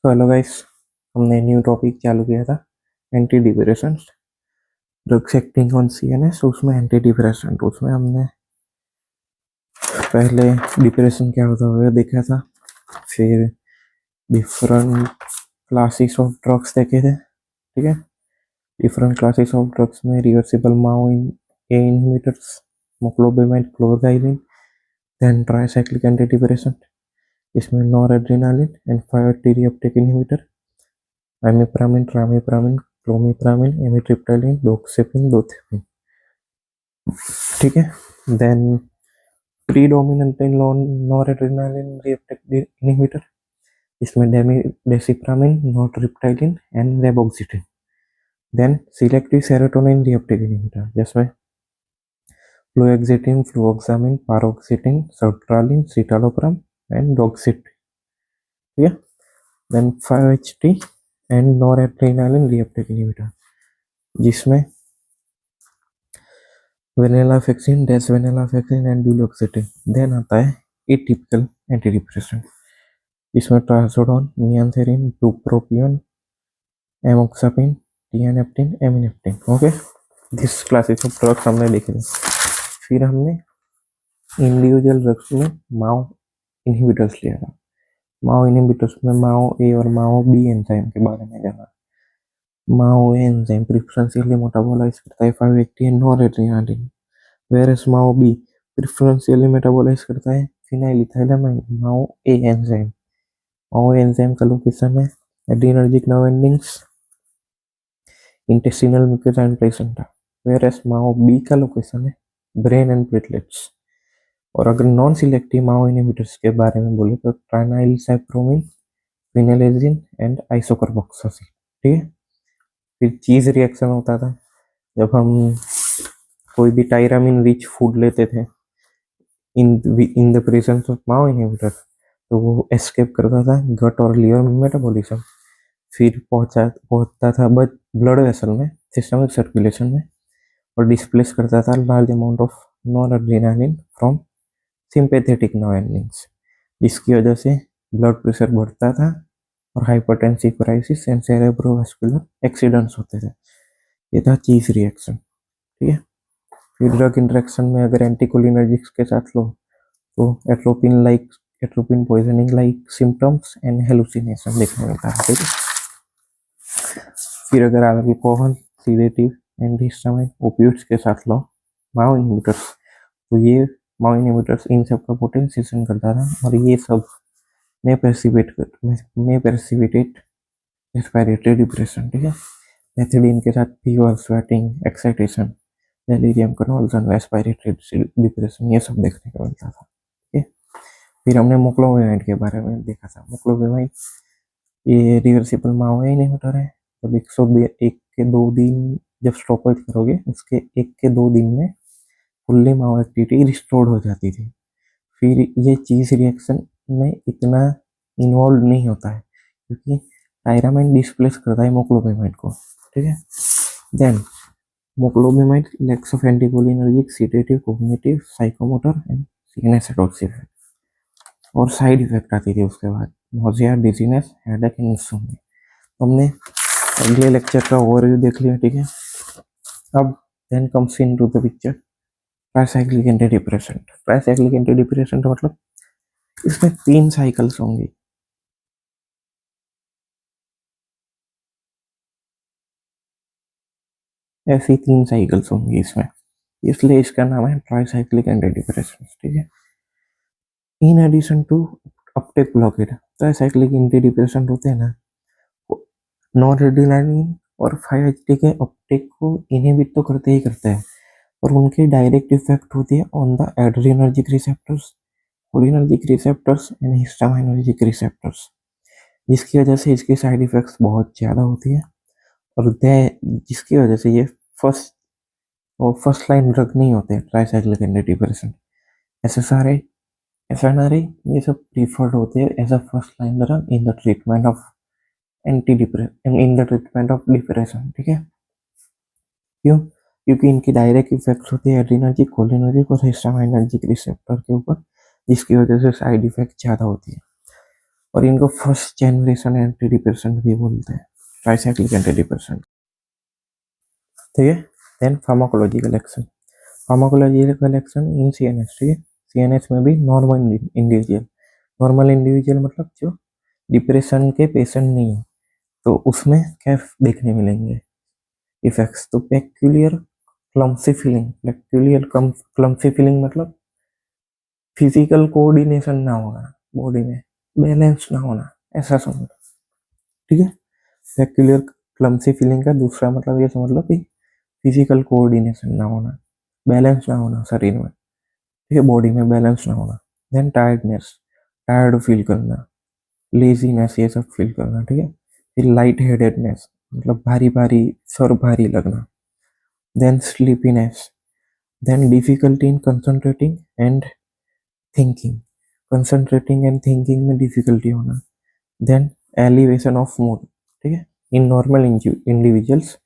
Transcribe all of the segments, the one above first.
तो hello guys, हमने new topic चालू किया था anti depression drugs acting on CNS. उसमें एंटी डिप्रेशन उसमें हमने पहले डिप्रेशन क्या होता है देखा था। फिर डिफरेंट क्लासेस ऑफ ड्रग्स देखे थे। ठीक है, डिफरेंट क्लासेस ऑफ ड्रग्स में reversible MAO A inhibitors, moclobemide, clorgyline, then tricyclic anti depression, इसमें noradrenaline and 5-HT reuptake inhibitor, imipramine, trimipramine, clomipramine, amitriptyline, doxepin, dothiepin. ठीक है, then predominant noradrenaline reuptake inhibitor, इसमें desipramine, nortriptyline and reboxetine. Then selective serotonin reuptake inhibitor, जिसमें fluoxetine, fluvoxamine, paroxetine, sertraline, citalopram and डोक्सिट। ठीक है, then 5-HT and noradrenaline reuptake inhibitor, जिसमें venlafaxine, डेसवेनिलाफेक्सिन and डुलोक्सिटिन। Then आता है एटिपिकल एंटी डिप्रेशन, इसमें trazodone, mianserin, bupropion, amoxapine, tianeptine, amineptine. Okay, this classes of drugs हमने देखे थे। फिर हमने इंडिविजुअल ड्रग्स में माओ इनहिबिटर्स लिया था। माओ इनहिबिटर्स में माओ ए और माओ बी एंजाइम के बारे में जाना। MAO A enzyme preferentially metabolize करता है 5-HT and noradrenaline, whereas MAO B preferentially metabolize करता है phenylethylamine. MAO A enzyme, MAO A enzyme का लोकेशन है adrenergic nerve endings, intestinal mucosa and placenta, whereas MAO B का location है brain and platelets. और अगर नॉन सिलेक्टिव माओ inhibitors के बारे में बोले तो ट्राइनाइलसाइप्रोमिन, फिनालेजिन एंड आइसोकार्बोक्सासिन। ठीक है, फिर चीज रिएक्शन होता था जब हम कोई भी टायरामिन रिच फूड लेते थे in the presence of Mao inhibitor, तो वो एस्केप करता था गट और लीवर में मेटाबॉलिज्म, फिर पहुंचता था ब्लड वेसल में, सिस्टमिक सर्कुलेशन में, और डिस्प्लेस करता था large amount of noradrenaline from sympathetic nerve endings, जिसकी वजह से ब्लड प्रेशर बढ़ता था और hypertensive crisis and cerebrovascular accidents होते थे। ये था चीज रिएक्शन। ठीक है, फिर ड्रग इंटरेक्शन में अगर एंटीकोलिनर्जिक्स के साथ लो तो atropine poisoning like symptoms and hallucination देखने मिलता है। ठीक है, फिर अगर आप अल्कोहल, सीडेटिव, एंटीहिस्टामाइन, ओपियोइड्स के साथ लो माओ इनहिबिटर्स, तो ये माओ इनहिबिटर्स इन सब का पोटेंशिएशन करता था और ये सब में प्रेसिपिटेट रेस्पिरेटरी डिप्रेशन। ठीक है, मेथिडीन के साथ fever, sweating, excitation, delirium, convulsion, respiratory depression, ये सब देखने को मिलता था। ठीक है, फिर हमने मोक्लोबिमाइड के बारे में देखा था। मोक्लोबिमाइड ये रिवर्सिबल माओ इनहिबिटर है। जब 101 के 2 दिन जब स्टॉपेज करोगे, उसके 1 के 2 दिन में फुल्ली माओ एक्टिविटी रिस्टोर्ड हो जाती थी। फिर ये चीज रिएक्शन में इतना इन्वॉल्व नहीं होता है क्योंकि टायरामाइन डिस्प्लेस करता है मोक्लोबिमाइड को। ठीक है, then moclobemide lacks of anticholinergic, sedative, cognitive, psychomotor and CNS toxic और साइड इफेक्ट आती थी उसके बाद nausea, dizziness, headache and insomnia. हमने अगले लेक्चर का ओवरव्यू देख लिया। ठीक है, अब then comes into the picture tricyclic anti depression. Tricyclic anti depression का मतलब इसमें 3 साइकिल्स होंगी। ऐसी 3 साइकिल्स होंगी इसमें, इसलिए इसका नाम है ट्राइसाइक्लिक एंटी डिप्रेशन। ठीक है, in addition to uptake blockade, tricyclic anti depression होते हैं ना, नॉरएड्रेनालिन और 5-HT के अपटेक को इनहिबिट तो करते ही करते हैं, और उनकी डायरेक्ट इफेक्ट होती है on the adrenergic receptors, cholinergic receptors and histaminergic receptors, जिसकी वजह से इसकी साइड इफेक्ट्स बहुत ज़्यादा होती है और जिसकी वजह से ये फर्स्ट लाइन ड्रग नहीं होते tricyclic anti depression. SSRI, SNRI, ये सब प्रीफर्ड होते हैं as a first line drug in the treatment of depression. ठीक है, क्यों? क्योंकि इनकी डायरेक्ट इफेक्ट्स होती है एड्रीनर्जिक, कोलिनर्जिक और हिस्टामाइनर्जिक रिसेप्टर के ऊपर, जिसकी वजह से साइड इफेक्ट ज़्यादा होती है। और इनको फर्स्ट जनरेशन एंटी डिप्रेसेंट भी बोलते हैं, ट्राइसाइक्लिक एंटी डिप्रेसेंट। ठीक है। Then pharmacological action, pharmacological action in CNS. ठीक है, सीएनएस में भी नॉर्मल इंडिविजुअल, नॉर्मल इंडिविजुअल मतलब जो डिप्रेशन के पेशेंट नहीं है, तो उसमें क्या देखने मिलेंगे इफेक्ट्स। तो peculiar clumsy feeling, peculiar clumsy feeling मतलब फिजिकल कोऑर्डिनेशन ना होना, बॉडी में बैलेंस ना होना, ऐसा समझ। ठीक है, पेक्यूलियर क्लम्सी फीलिंग का दूसरा मतलब ये समझ लो कि फिजिकल कोऑर्डिनेशन ना होना, बैलेंस ना होना शरीर में। ठीक है, बॉडी में बैलेंस ना होना। देन टायर्डनेस, टायर्ड फील करना, लेजीनेस ये सब फील करना। ठीक है, फिर लाइट हेडेडनेस मतलब भारी भारी, सर भारी लगना। Then sleepiness, then difficulty in concentrating and thinking, concentrating and thinking में डिफिकल्टी होना। Then elevation of mood. ठीक है, इन नॉर्मल इंडिविजुअल्स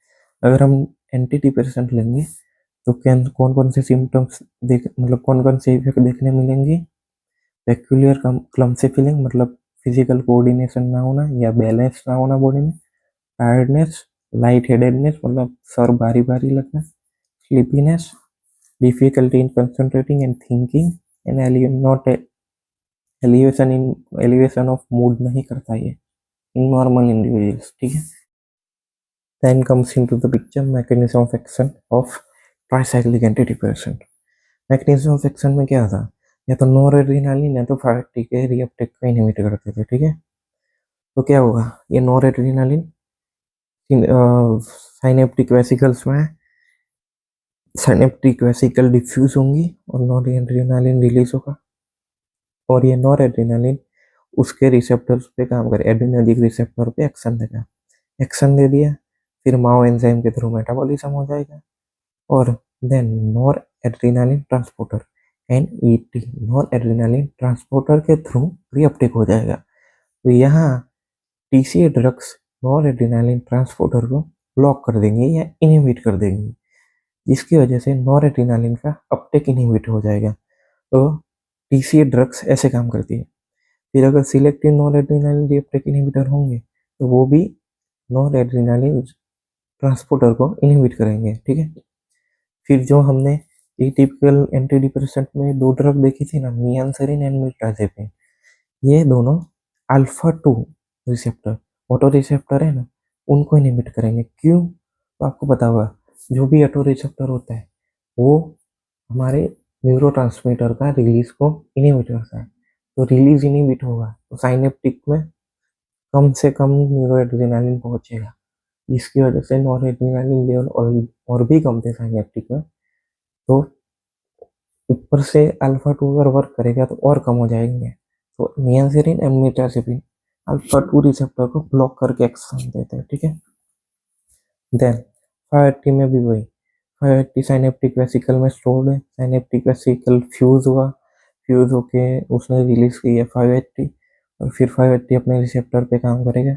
अगर हम एंटी डिप्रेसेंट लेंगे तो कौन कौन से सिम्टम्स देख, मतलब कौन कौन से इफेक्ट देखने मिलेंगे। पेक्यूलियर क्लम्सी फीलिंग मतलब फिजिकल कोऑर्डिनेशन ना होना या बैलेंस ना होना बॉडी में। टायर्डनेस, लाइट हेडेडनेस मतलब सर भारी भारी लगना। Sleepiness, difficulty in concentrating and thinking and not elevation of mood नहीं करता ये इन नॉर्मल इंडिविजुअल्स। ठीक है। Then comes into the picture mechanism of action of tricyclic anti depressant. Mechanism of action में क्या था, या तो नॉरएड्रेनालिन या तो 5-HT के रीअपटेक को इनहिबिट करते थे। ठीक है, तो क्या होगा, ये नॉरएड्रेनालिन साइनेप्टिक वेसिकल्स में साइनेप्टिक वेसिकल डिफ्यूज होंगी और नॉरएड्रेनालिन रिलीज होगा, और ये नॉरएड्रेनालिन उसके रिसेप्टर्स पे काम करे, एड्रेनर्जिक रिसेप्टर पे एक्शन देगा। एक्शन दे दिया, फिर माओ एंजाइम के थ्रू मेटाबॉलिज्म हो जाएगा, और then noradrenaline transporter NET, noradrenaline transporter के थ्रू रीअपटेक हो जाएगा। तो यहाँ TCA drugs noradrenaline transporter को ब्लॉक कर देंगे या इनहिबिट कर देंगे, जिसकी वजह से नॉर एड्रेनालिन का अपटेक इनहिबिट हो जाएगा। तो TCA ड्रग्स ऐसे काम करती है। फिर अगर selective nor adrenaline reuptake inhibitor होंगे तो वो भी नॉर एड्रेनालिन ट्रांसपोर्टर को इनहिबिट करेंगे। ठीक है, फिर जो हमने एटिपिकल एंटी डिप्रेसेंट में दो ड्रग देखी थी ना, नियांसरिन एंड मिर्टाजेपिन, ये दोनों अल्फा 2 रिसेप्टर, ऑटो रिसेप्टर है ना, उनको इनहिबिट करेंगे। क्यों, तो आपको पता होगा जो भी ऑटो रिसेप्टर होता है वो हमारे न्यूरोट्रांसमीटर का रिलीज को इनहिबिट करता है, तो रिलीज इनहिबिट होगा तो साइनेप्टिक में कम से कम न्यूरोएड्रेनालिन पहुंचेगा, जिसकी वजह से नॉरएड्रेनालिन लेवल और भी कम थे साइनेप्टिक में, तो ऊपर से अल्फा 2 अगर वर्क करेगा तो और कम हो जाएंगे। तो नियांसरिन एंड मिर्टाजेपिन अल्फा 2 रिसेप्टर को ब्लॉक करके एक्शन देते हैं। ठीक है, देन 5-HT में भी वही, 5-HT साइनेप्टिक वेसिकल में स्टोर्ड है, साइनेप्टिक वेसिकल फ्यूज हुआ, फ्यूज होके उसने रिलीज की है 5-HT, और फिर 5-HT अपने रिसेप्टर पे काम करेगा,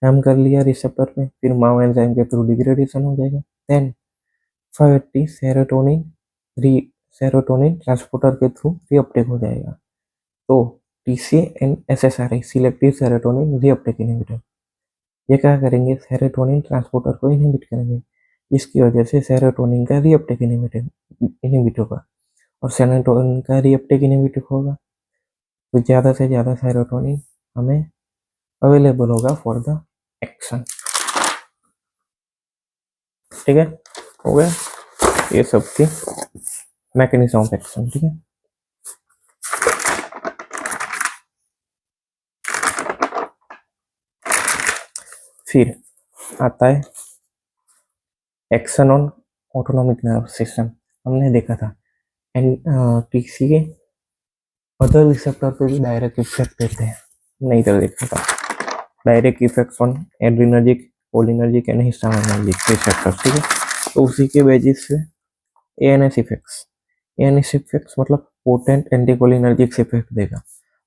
काम कर लिया रिसेप्टर पे, फिर माओ एंजाइम के थ्रू डिग्रेडेशन हो जाएगा। देन 5-HT सेरोटोनिन ट्रांसपोर्टर के थ्रू रीअपटेक हो जाएगा। तो TCA and SSRI selective serotonin reuptake inhibitor, ये क्या करेंगे, सेरोटोनिन ट्रांसपोर्टर को इनहिबिट करेंगे, जिसकी वजह से सेरोटोनिन का रीअपटेक इनहिबिट होगा, और सेरोटोनिन का रीअपटेक इनहिबिट होगा तो ज़्यादा से ज़्यादा सेरोटोनिन हमें अवेलेबल होगा फॉर द एक्शन। ठीक है, हो गया, ये सब थी मैकेनिज्म ऑफ एक्शन। ठीक है, फिर आता है action on autonomic nerve system. हमने देखा था TCA अदर रिसेप्टर पे भी डायरेक्ट इफेक्ट देते हैं, नहीं तो देखा था direct effects on adrenergic, cholinergic and histaminergic receptors. ठीक है, तो उसी के बेसिस से ANS इफेक्ट्स मतलब पोटेंट एंटीकोलिनर्जिक्स इफेक्ट देगा।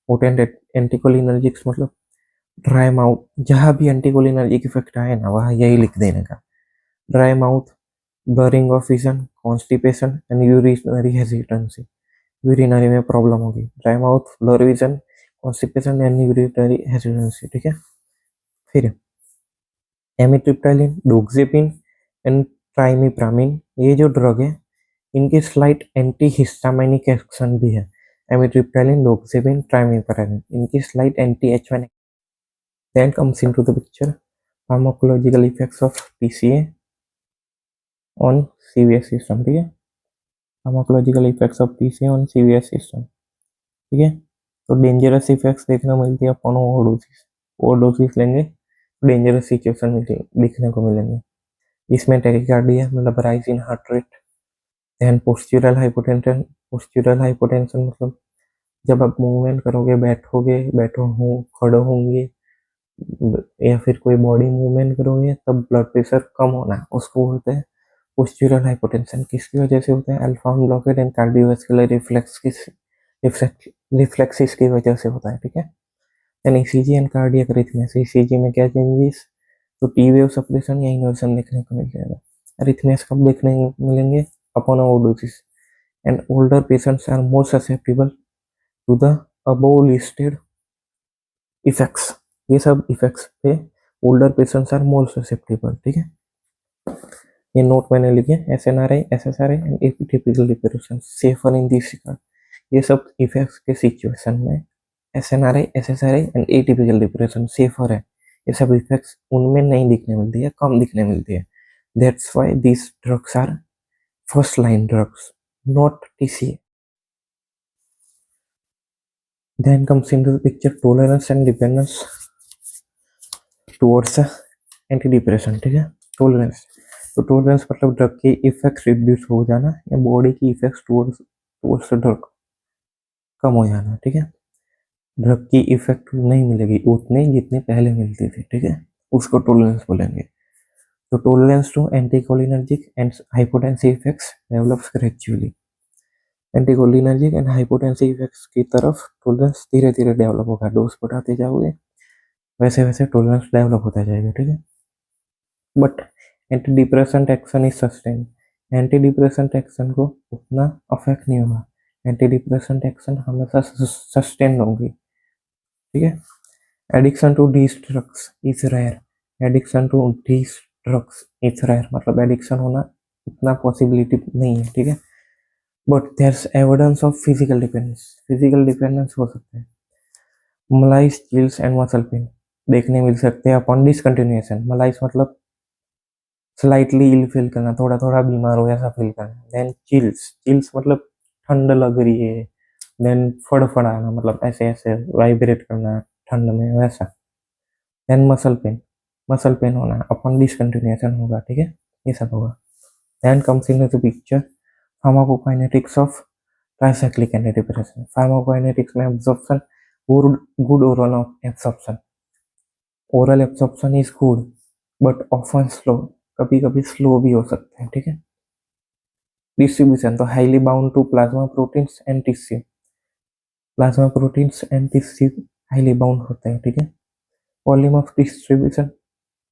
पोटेंट एंटीकोलिनर्जिक्स मतलब ड्राई माउथ, जहाँ भी एंटीकोलिनर्जिक इफेक्ट आए ना वहाँ यही लिख देने का, dry mouth, blurring of vision, constipation and urinary hesitancy, urinary में प्रॉब्लम होगी, dry mouth, blur vision, constipation and urinary hesitancy, ठीक है। फिर एमिट्रिप्टाइलिन, डोक्सेपिन एंड ट्राइमिप्रामिन, ये जो ड्रग है इनकी स्लाइट एंटी हिस्टामाइनिक एक्शन भी है। एमिट्रिप्टाइलिन, डोक्सेपिन, ट्राइमिप्रामिन, इनकी slight anti H1। Then comes into the picture pharmacological effects of TCA on CVS system, ठीक है। pharmacological effects of TCA on CVS system, ठीक है। तो डेंजरस इफेक्ट्स देखने को मिलती है अपन ओवरडोसिस, ओवरडोसिस लेंगे तो डेंजरस सिचुएशन दिखने को मिलेंगे। इसमें टैकिकार्डिया मतलब rise in heart rate, then postural hypotension. Postural hypotension मतलब जब आप मूवमेंट करोगे, खड़े होंगे या फिर कोई बॉडी मूवमेंट करोगे तब ब्लड प्रेशर कम होना, उसको बोलते हैं पोस्चुरल हाइपोटेंशन। किसकी वजह से होता है? Alpha blockade and cardiovascular reflexes की वजह से होता है, ठीक है। Then ECG and cardiac arrhythmias. ECG में क्या चेंजेस? तो टी वेव सप्रेशन या इन्वर्जन देखने को मिल जाएगा। अरिथमियास कब देखने को मिलेंगे? Upon overdosage. And older patients are more susceptible to the above listed effects. ये सब इफेक्ट्स पे older patients are more susceptible, ठीक है। ये नोट मैंने लिखे, SNRI, SSRI and atypical depression safer in this regard. ये सब इफेक्ट्स के सिचुएशन में SNRI, SSRI and atypical depression safer है। ये सब इफेक्ट्स उनमें नहीं दिखने मिलती है, कम दिखने मिलती है। That's why this drugs are first line drugs, not TCA। Then comes into the picture tolerance and dependence towards anti depression, ठीक है। टॉलरेंस, तो टॉलरेंस मतलब ड्रग की इफेक्ट रिड्यूस हो जाना या बॉडी की इफेक्ट टुवर्ड्स ड्रग कम हो जाना, ठीक है। ड्रग की इफेक्ट नहीं मिलेगी उतनी जितनी पहले मिलती थी, ठीक है, उसको टॉलरेंस बोलेंगे। तो tolerance to anticholinergic and hypotensive effects develops gradually. Anticholinergic and hypotensive effects की तरफ टॉलरेंस धीरे धीरे डेवलप होगा। डोज बढ़ाते जाओगे वैसे वैसे टॉलरेंस डेवलप होता जाएगा, ठीक है। But anti depressant action is sustain. Anti depressant action को उतना अफेक्ट नहीं होगा, एंटी डिप्रेसेंट एक्शन हमेशा सस्टेन होगी, ठीक है। Addiction to these drugs is rare. Addiction to these drugs is rare मतलब एडिक्शन होना उतना पॉसिबिलिटी नहीं है, ठीक है। But there's evidence of physical dependence. Physical dependence हो सकता है। Malaise, chills and muscle pain देखने मिल सकते हैं अपॉन डिसकंटिन्यूएशन। मलाइस मतलब स्लाइटली इल फील करना, थोड़ा थोड़ा बीमार हो ऐसा फील करना। देन चिल्स, चिल्स मतलब ठंड लग रही है। देन फड़फड़ाना मतलब ऐसे ऐसे वाइब्रेट करना ठंड में वैसा। Then muscle pain, muscle pain होना अपॉन डिसकंटिन्यूएशन होगा, ठीक है, ये सब होगा। Then comes in the picture pharmacokinetics of tricyclic anti depression. Pharmacokinetics में absorption, good oral absorption. Oral absorption is good but often slow, कभी कभी स्लो भी हो सकते हैं, ठीक है। डिस्ट्रीब्यूशन तो highly bound to plasma proteins and tissue. Plasma proteins and tissue highly bound होते हैं, ठीक है। वॉल्यूम ऑफ डिस्ट्रीब्यूशन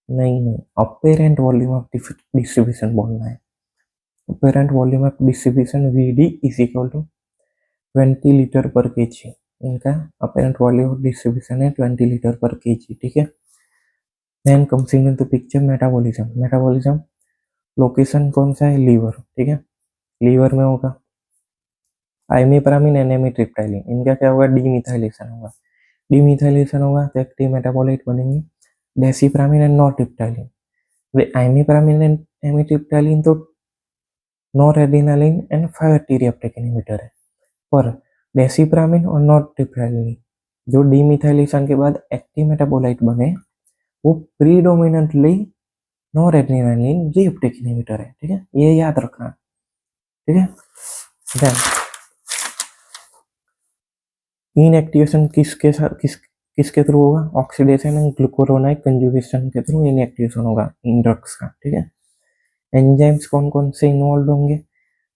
नहीं, अपेरेंट वॉल्यूम ऑफ डिस्ट्रीब्यूशन बोलना है। Apparent volume of distribution VD is equal to 20 litre per kg। इनका apparent volume of distribution है 20 litre per kg, ठीक है। Then comes in the picture metabolism. Metabolism location कौन सा है? लीवर, ठीक है। लीवर में होगा आइमिप्रामिन एंड एमिट्रिप्टाइलिन, इनका क्या होगा? डीमिथाइलेशन होगा। डीमिथाइलेशन होगा तो एक्टिव मेटाबॉलाइट बनेंगे डेसिप्रामिन एंड नॉरट्रिप्टाइलिन। वे आइमिप्रामिन एंड एमिट्रिप्टाइलिन तो noradrenaline and 5-HT reuptake inhibitor है, पर डेसिप्रामिन और नॉरट्रिप्टाइलिन जो डीमिथाइलेशन के बाद एक्टिव मेटाबॉलाइट बने वो प्रीडोमिनेंटली नॉरएड्रेनालिन रिएप्टेक इनहिबिटर है, ठीक है, ये याद रखना, ठीक है। देन इनएक्टिवेशन किसके थ्रू होगा? ऑक्सीडेशन एंड ग्लूकुरोनाइड कंजुगेशन के थ्रू इनएक्टिवेशन होगा इन ड्रग्स का, ठीक है। एंजाइम्स कौन कौन से इन्वॉल्व होंगे?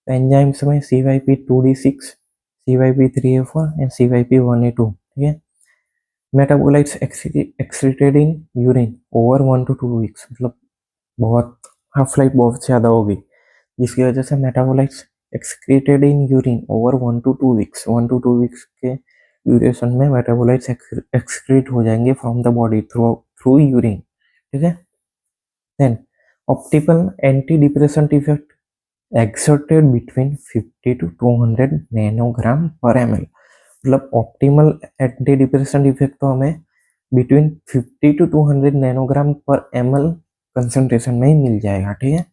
एंजाइम्स में CYP2D6, CYP3A4 एंड CYP1A2, ठीक है। Metabolites excreted in urine over 1 to 2 weeks मतलब बहुत हाफ लाइफ बहुत ज़्यादा होगी जिसकी वजह से metabolites excreted in urine over 1 to 2 weeks, 1 to 2 weeks के ड्यूरेशन में मेटाबोलाइट्स एक्सक्रीट हो जाएंगे from the body through urine, ठीक है। Then optimal anti depressant effect exerted between 50 to 200 nanogram per ml, मतलब ऑप्टिमल एंटी डिप्रेसेंट इफेक्ट तो हमें between 50 to 200 nanogram per ml concentration में ही मिल जाएगा, ठीक है।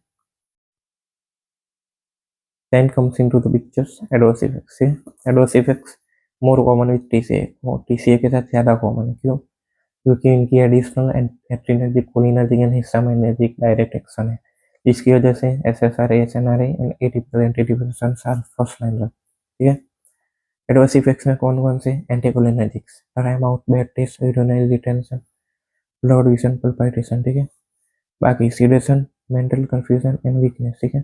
Then comes into the pictures adverse effects। Adverse effects more common with TCA, और TCA के साथ ज़्यादा कॉमन है, क्यों? क्योंकि इनकी additional adrenergic, cholinergic and histaminergic direct action है, जिसकी वजह से SSRI, SNRI and atypical antidepressants are first line, ठीक है। एडवर्स इफेक्ट्स में कौन कौन से? Anticholinergics, dry mouth, bad taste, urinary retention, blurred vision, palpitation, ठीक है। बाकी sedation, mental confusion and weakness, ठीक है।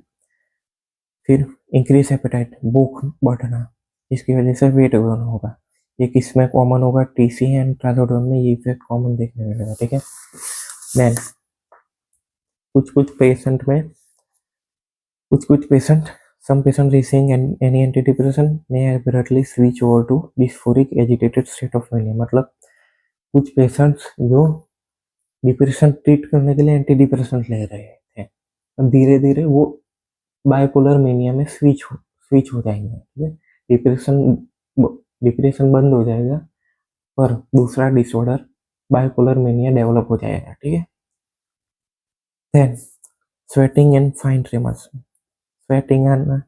फिर इंक्रीज एपेटाइट, भूख बढ़ना, इसकी वजह से वेट गेन होगा। ये किस में कॉमन होगा? टीसी एंड ट्राजोडोन में ये इफेक्ट कॉमन देखने मिलेगा, ठीक है। देन कुछ patient some patient receiving any antidepressant may abruptly switch over to dysphoric agitated state of mania, मतलब कुछ पेशेंट्स जो डिप्रेशन ट्रीट करने के लिए एंटी डिप्रेशन ले रहे थे, अब धीरे धीरे वो बाइपोलर मेनिया में स्विच हो जाएंगे, ठीक है। डिप्रेशन बंद हो जाएगा, पर दूसरा डिसऑर्डर बाइपोलर मेनिया डेवलप हो जाएगा, ठीक है। Then sweating and fine tremors, sweating आना,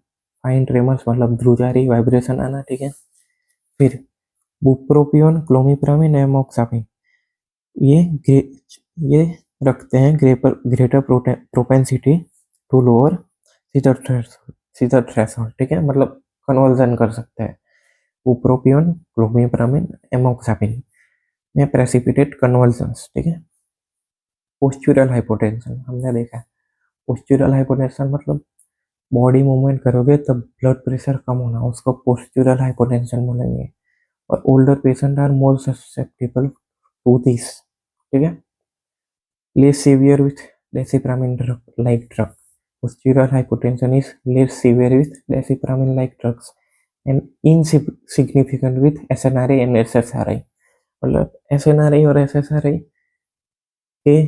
फाइन ट्रेमर्स मतलब ध्रुजारी, वाइब्रेशन आना, ठीक है। फिर बुप्रोपियोन, क्लोमिप्रामिन, एमोक्सापिन, ये रखते हैं greater propensity to lower seizure threshold, ठीक है, मतलब कन्वर्जन कर सकते हैं। बुप्रोपियोन, क्लोमिप्रामिन, एमोक्सापिन में प्रेसिपिटेट कन्वर्जन्स, ठीक है। पोस्चुरल हाइपोटेंशन हमने देखा है, पोस्चुरल हाइपोटेंशन मतलब बॉडी मूवमेंट करोगे तब ब्लड प्रेशर कम होना, उसको पोस्चुरल हाइपोटेंशन बोलेंगे। और older patient are more susceptible to this, ठीक है। Less severe with desipramine like drug, postural hypotension is less severe with desipramine like drugs and insignificant with SNRI and SSRI, मतलब SNRI और SSRI के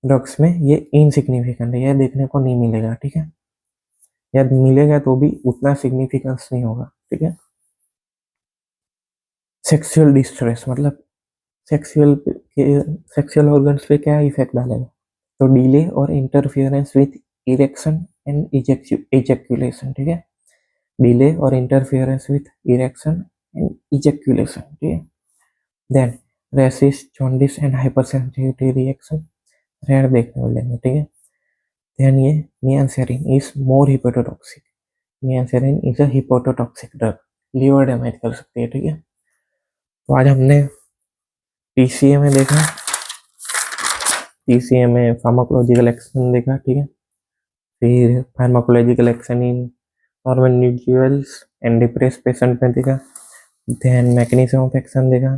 drugs में ये insignificant है, यह देखने को नहीं मिलेगा, ठीक है। यदि मिलेगा तो भी उतना सिग्निफिकेंस नहीं होगा, ठीक है। सेक्सुअल डिस्ट्रेस मतलब सेक्सुअल ऑर्गन्स पे क्या इफेक्ट डालेगा? तो डिले और interference with erection and ejaculation, ठीक है। डिले और interference with erection and ejaculation, ठीक है। Then rashes, jaundice and hypersensitivity reaction rare देखने को मिलेंगे, ठीक है। देन ये mianserin is more hepatotoxic, mianserin is a hepatotoxic drug, liver damage कर सकती है, ठीक है। तो आज हमने पीसीए में देखा, पीसीए में फार्माकोलॉजिकल एक्शन देखा, ठीक है। फिर pharmacological action in normal individuals and depress patient में देखा। देन मैकेनिज्म ऑफ एक्शन देखा।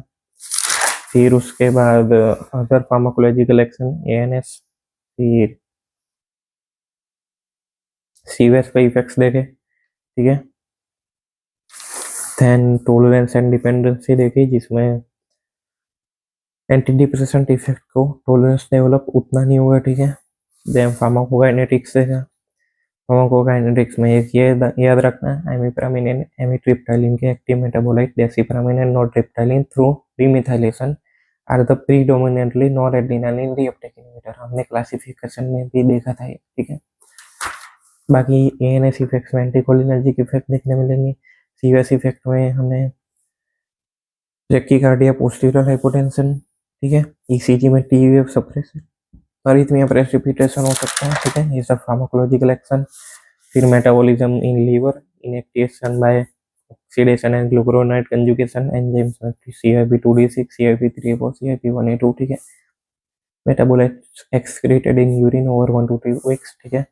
फिर उसके बाद अदर फार्माकोलॉजिकल एक्शन एएनएस, फिर सीवेस पे इफेक्ट्स देखे, ठीक है। देन टॉलरेंस एंड डिपेंडेंसी देखी, जिसमें एंटी डिप्रेसेंट इफेक्ट को टॉलरेंस डेवलप उतना नहीं होगा, ठीक है। देन फार्माकोकाइनेटिक्स देखा, फार्माकोकाइनेटिक्स में एक ये याद रखना, एमिप्रामिन एंड एमिट्रिप्टाइलिन के active metabolite desipramine and nortriptyline through demethylation are the predominantly noradrenaline reuptake inhibitor, हमने क्लासिफिकेशन में भी देखा था, ठीक है। बाकी एएनएस इफेक्ट्स में एंटीकोलिनर्जिक इफेक्ट देखने मिलेंगे। सीवेस इफेक्ट में हमें ब्रेकिकार्डिया, पोस्टीरियर हाइपोटेंशन, ठीक है। ईसीजी में T wave suppression, arrhythmia precipitation हो सकता है, ठीक है। ये सब फार्माकोलॉजिकल एक्शन। फिर metabolism in liver, inactivation by oxidation and glucuronide conjugation enzymes, CYP2D6, CYP3A4, CYP1A2, ठीक है। Metabolites excreted in urine over 1 to 2 weeks, ठीक है।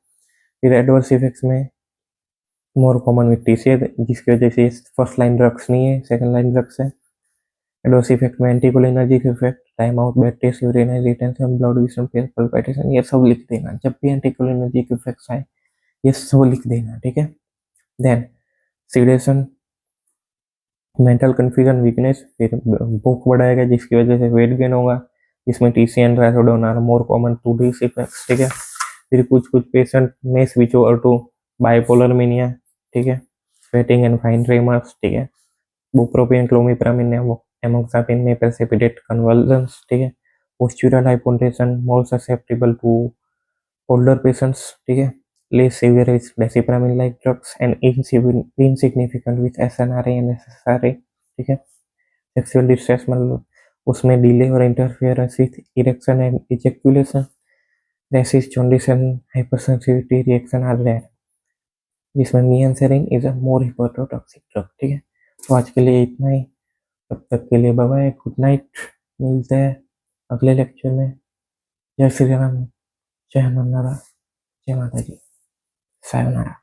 फिर एडवर्स इफेक्ट्स में मोर कॉमन विथ टीसीए, जिसकी वजह से फर्स्ट लाइन ड्रग्स नहीं है, सेकंड लाइन ड्रग्स है। एडवर्स इफेक्ट में anticholinergic effect, time out, bad taste, urinary retention, blurred vision, palpitation, ये सब लिख देना जब भी एंटीकोलिनर्जिक इफेक्ट्स आए, ये सब लिख देना, ठीक है। Then sedation, mental confusion weakness, फिर भूख बढ़ाएगा जिसकी वजह से वेट गेन होगा, जिसमें TCN trazodone are more common to this effects, ठीक है। फिर कुछ कुछ पेशेंट में switch over to bipolar mania, ठीक है, स्वेटिंग एंड फाइन ट्रेमर्स, ठीक है, बुप्रोपिन क्लोमिप्रामिन एमोक्सापिन में प्रेसिपिटेट कन्वल्जन्स, ठीक है, postural hypotension more susceptible to older patients, ठीक है, less severe with decipramine like drugs and insignificant with SNRI and SSRI, ठीक है। सेक्सुअल डिस्ट्रेस मतलब उसमें डिले और interference with erection and ejaculation, rashes, jaundice and hypersensitivity reaction are rare, जिसमें mianserin is a more हिपोटोटॉक्सिक drug, ठीक है। तो आज के लिए इतना ही, तब तक के लिए बाय बाय, गुड नाइट, मिलते हैं अगले लेक्चर में। जय श्री राम, जय हनुमान, जय माता जी, सायोनारा।